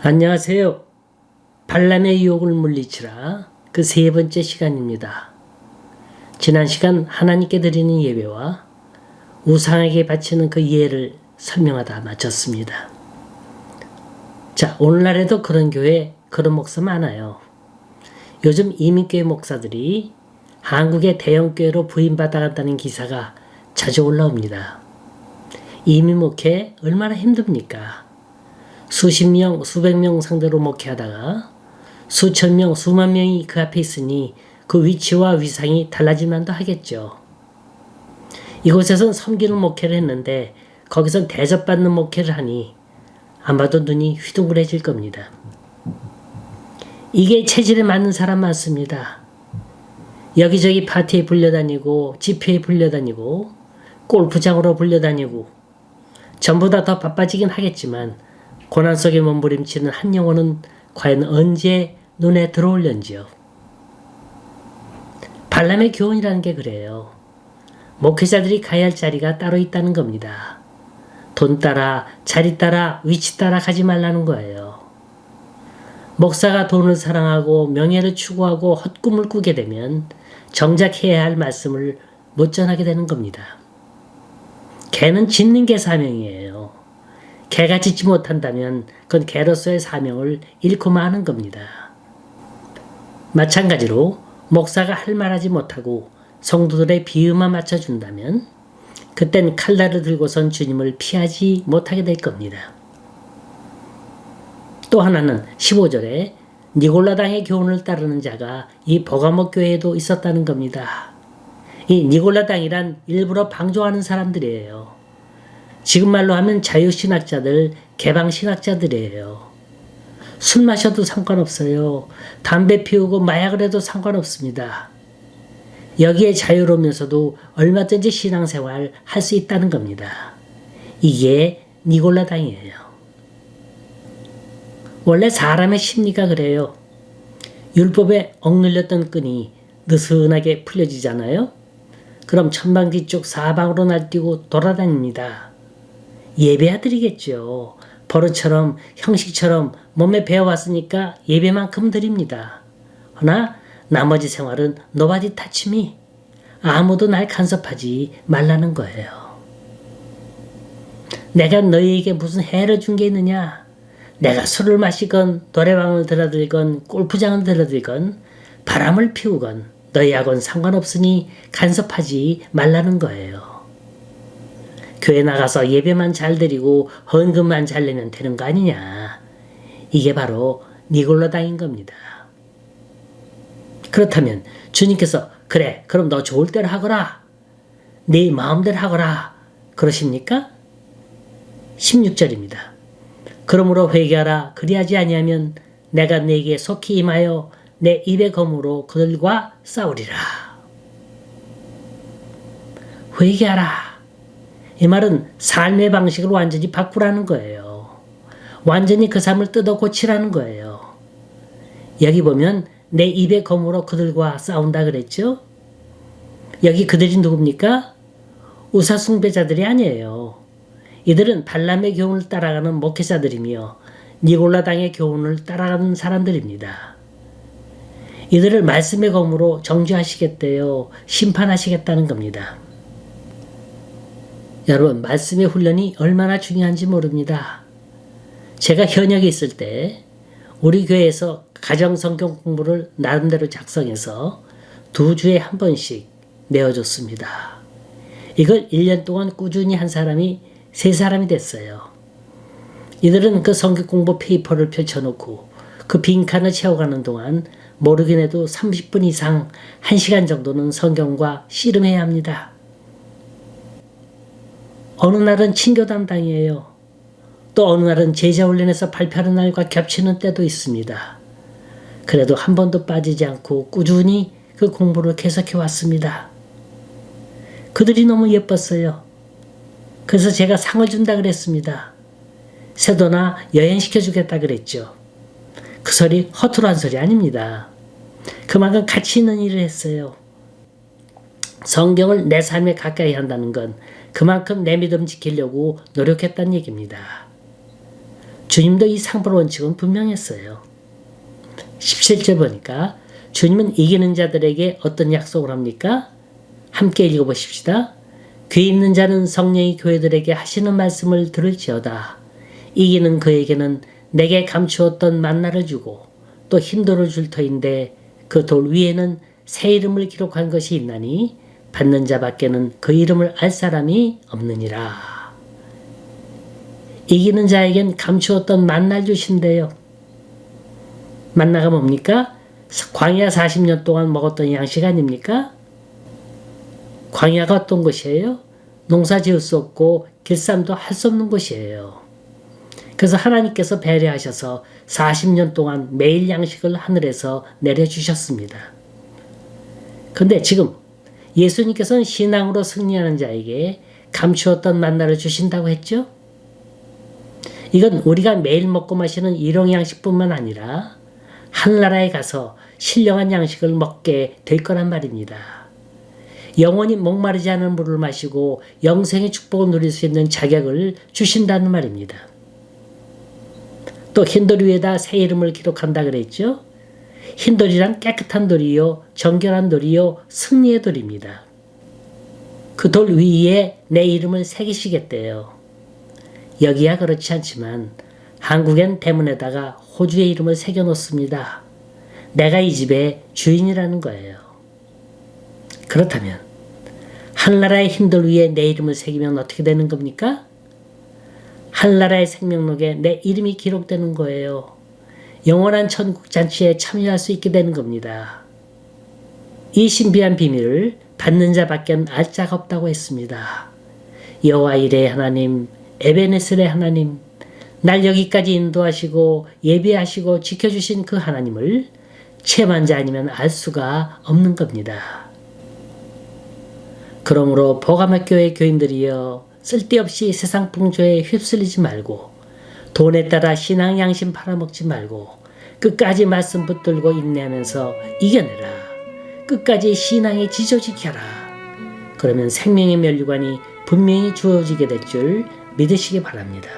안녕하세요. 발람의 유혹을 물리치라 그 세 번째 시간입니다. 지난 시간 하나님께 드리는 예배와 우상에게 바치는 그 예를 설명하다 마쳤습니다. 자, 오늘날에도 그런 교회, 그런 목사 많아요. 요즘 이민교회 목사들이 한국의 대형교회로 부임받아간다는 기사가 자주 올라옵니다. 이민 목회 얼마나 힘듭니까? 수십 명, 수백 명 상대로 목회하다가 수천 명, 수만 명이 그 앞에 있으니 그 위치와 위상이 달라질만도 하겠죠. 이곳에선 섬기는 목회를 했는데 거기선 대접받는 목회를 하니 아마도 눈이 휘둥그레질 겁니다. 이게 체질에 맞는 사람 많습니다. 여기저기 파티에 불려다니고 집회에 불려다니고 골프장으로 불려다니고 전보다 더 바빠지긴 하겠지만 고난 속에 몸부림치는 한 영혼은 과연 언제 눈에 들어올련지요. 발람의 교훈이라는 게 그래요. 목회자들이 가야 할 자리가 따로 있다는 겁니다. 돈 따라, 자리 따라, 위치 따라 가지 말라는 거예요. 목사가 돈을 사랑하고 명예를 추구하고 헛꿈을 꾸게 되면 정작 해야 할 말씀을 못 전하게 되는 겁니다. 개는 짖는 게 사명이에요. 개가 짖지 못한다면 그건 개로서의 사명을 잃고 마는 겁니다. 마찬가지로 목사가 할 말하지 못하고 성도들의 비음만 맞춰준다면 그땐 칼날을 들고선 주님을 피하지 못하게 될 겁니다. 또 하나는 15절에 니골라당의 교훈을 따르는 자가 이 버가모 교회에도 있었다는 겁니다. 이 니골라당이란 일부러 방종하는 사람들이에요. 지금 말로 하면 자유신학자들, 개방신학자들이에요. 술 마셔도 상관없어요. 담배 피우고 마약을 해도 상관없습니다. 여기에 자유로우면서도 얼마든지 신앙생활 할 수 있다는 겁니다. 이게 니골라당이에요. 원래 사람의 심리가 그래요. 율법에 억눌렸던 끈이 느슨하게 풀려지잖아요. 그럼 천방 뒤쪽 사방으로 날뛰고 돌아다닙니다. 예배야 드리겠죠. 버릇처럼 형식처럼 몸에 배워왔으니까 예배만큼 드립니다. 허나 나머지 생활은 nobody touch me. 아무도 날 간섭하지 말라는 거예요. 내가 너희에게 무슨 해를 준 게 있느냐? 내가 술을 마시건 노래방을 들어들건 골프장을 들어들건 바람을 피우건 너희하고는 상관없으니 간섭하지 말라는 거예요. 교회 나가서 예배만 잘 드리고 헌금만 잘 내면 되는 거 아니냐. 이게 바로 니골라당인 겁니다. 그렇다면 주님께서 그래 그럼 너 좋을 대로 하거라. 네 마음대로 하거라. 그러십니까? 16절입니다. 그러므로 회개하라. 그리하지 아니하면 내가 네게 속히 임하여 내 입의 검으로 그들과 싸우리라. 회개하라. 이 말은 삶의 방식을 완전히 바꾸라는 거예요. 완전히 그 삶을 뜯어 고치라는 거예요. 여기 보면 내 입의 검으로 그들과 싸운다 그랬죠? 여기 그들이 누굽니까? 우사숭배자들이 아니에요. 이들은 발람의 교훈을 따라가는 목회자들이며 니골라당의 교훈을 따라가는 사람들입니다. 이들을 말씀의 검으로 정죄하시겠대요. 심판하시겠다는 겁니다. 여러분, 말씀의 훈련이 얼마나 중요한지 모릅니다. 제가 현역에 있을 때 우리 교회에서 가정성경 공부를 나름대로 작성해서 2주에 한 번씩 내어줬습니다. 이걸 1년 동안 꾸준히 한 사람이 3사람이 됐어요. 이들은 그 성경 공부 페이퍼를 펼쳐놓고 그 빈칸을 채워가는 동안 모르긴 해도 30분 이상 1시간 정도는 성경과 씨름해야 합니다. 어느 날은 친교 담당이에요. 또 어느 날은 제자훈련에서 발표하는 날과 겹치는 때도 있습니다. 그래도 한 번도 빠지지 않고 꾸준히 그 공부를 계속해 왔습니다. 그들이 너무 예뻤어요. 그래서 제가 상을 준다 그랬습니다. 세도나 여행시켜주겠다 그랬죠. 그 소리 허투루한 소리 아닙니다. 그만큼 가치 있는 일을 했어요. 성경을 내 삶에 가까이 한다는 건 그만큼 내 믿음 지키려고 노력했다는 얘기입니다. 주님도 이 상불 원칙은 분명했어요. 17절 보니까 주님은 이기는 자들에게 어떤 약속을 합니까? 함께 읽어보십시다. 귀 있는 자는 성령이 교회들에게 하시는 말씀을 들을지어다. 이기는 그에게는 내게 감추었던 만나를 주고 또 흰 돌을 줄 터인데 그 돌 위에는 새 이름을 기록한 것이 있나니 받는 자밖에는 그 이름을 알 사람이 없느니라. 이기는 자에겐 감추었던 만나를 주신대요. 만나가 뭡니까? 광야 40년 동안 먹었던 양식 아닙니까? 광야가 어떤 곳이에요? 농사 지을 수 없고 길쌈도 할 수 없는 곳이에요. 그래서 하나님께서 배려하셔서 40년 동안 매일 양식을 하늘에서 내려주셨습니다. 그런데 지금 예수님께서는 신앙으로 승리하는 자에게 감추었던 만나를 주신다고 했죠? 이건 우리가 매일 먹고 마시는 일용 양식뿐만 아니라 하늘나라에 가서 신령한 양식을 먹게 될 거란 말입니다. 영원히 목마르지 않은 물을 마시고 영생의 축복을 누릴 수 있는 자격을 주신다는 말입니다. 또 흰돌 위에다 새 이름을 기록한다 그랬죠? 흰돌이란 깨끗한 돌이요, 정결한 돌이요, 승리의 돌입니다. 그 돌 위에 내 이름을 새기시겠대요. 여기야 그렇지 않지만 한국엔 대문에다가 호주의 이름을 새겨놓습니다. 내가 이 집의 주인이라는 거예요. 그렇다면 하늘나라의 흰돌 위에 내 이름을 새기면 어떻게 되는 겁니까? 하늘나라의 생명록에 내 이름이 기록되는 거예요. 영원한 천국 잔치에 참여할 수 있게 되는 겁니다. 이 신비한 비밀을 받는 자밖엔 알 자가 없다고 했습니다. 여호와 이레의 하나님, 에베네셀의 하나님, 날 여기까지 인도하시고 예비하시고 지켜주신 그 하나님을 체험한 자 아니면 알 수가 없는 겁니다. 그러므로 보가마교회 교인들이여 쓸데없이 세상 풍조에 휩쓸리지 말고 돈에 따라 신앙 양심 팔아먹지 말고 끝까지 말씀 붙들고 인내하면서 이겨내라. 끝까지 신앙에 지조지켜라. 그러면 생명의 면류관이 분명히 주어지게 될 줄 믿으시기 바랍니다.